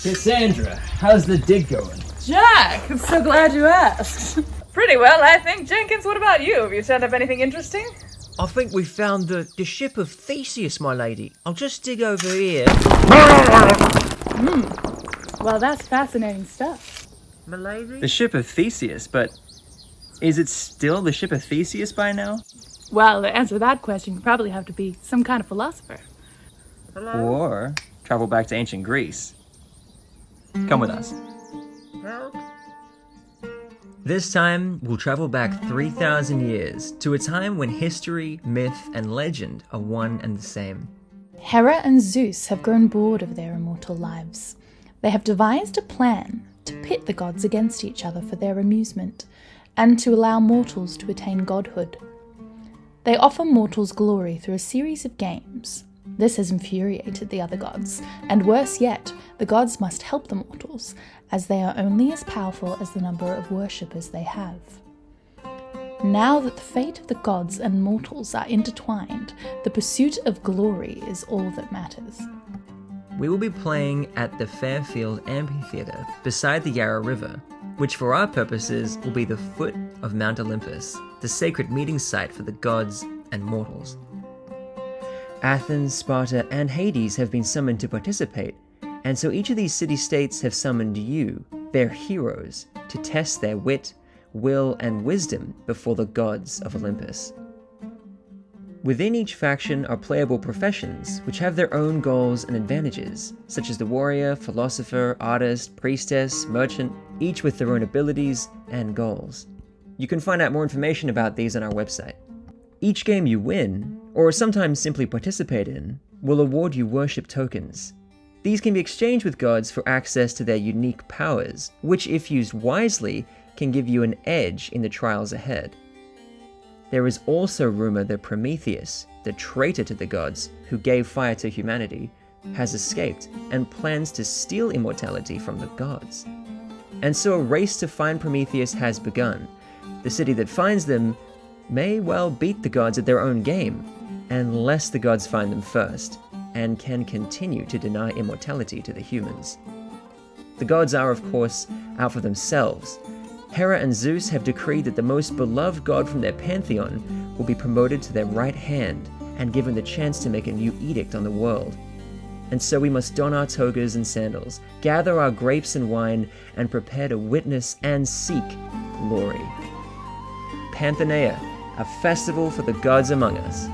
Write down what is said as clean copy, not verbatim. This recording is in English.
Cassandra, how's the dig going? Jack, I'm so glad you asked. Pretty well, I think. Jenkins, what about you? Have you turned up anything interesting? I think we found the ship of Theseus, my lady. I'll just dig over here. Well, that's fascinating stuff. My lady? The ship of Theseus, but is it still the ship of Theseus by now? Well, to answer that question, you probably have to be some kind of philosopher. Or travel back to ancient Greece. Come with us. This time, we'll travel back 3,000 years to a time when history, myth, and legend are one and the same. Hera and Zeus have grown bored of their immortal lives. They have devised a plan to pit the gods against each other for their amusement, and to allow mortals to attain godhood. They offer mortals glory through a series of games. This has infuriated the other gods, and worse yet, the gods must help the mortals, as they are only as powerful as the number of worshippers they have. Now that the fate of the gods and mortals are intertwined, the pursuit of glory is all that matters. We will be playing at the Fairfield Amphitheatre beside the Yarra River, which for our purposes will be the foot of Mount Olympus, the sacred meeting site for the gods and mortals. Athens, Sparta, and Hades have been summoned to participate, and so each of these city-states have summoned you, their heroes, to test their wit, will, and wisdom before the gods of Olympus. Within each faction are playable professions which have their own goals and advantages, such as the warrior, philosopher, artist, priestess, merchant, each with their own abilities and goals. You can find out more information about these on our website. Each game you win, or sometimes simply participate in, will award you worship tokens. These can be exchanged with gods for access to their unique powers, which if used wisely, can give you an edge in the trials ahead. There is also rumor that Prometheus, the traitor to the gods who gave fire to humanity, has escaped and plans to steal immortality from the gods. And so a race to find Prometheus has begun. The city that finds them may well beat the gods at their own game, unless the gods find them first, and can continue to deny immortality to the humans. The gods are, of course, out for themselves. Hera and Zeus have decreed that the most beloved god from their pantheon will be promoted to their right hand and given the chance to make a new edict on the world. And so we must don our togas and sandals, gather our grapes and wine, and prepare to witness and seek glory. Pantheonea, a festival for the gods among us.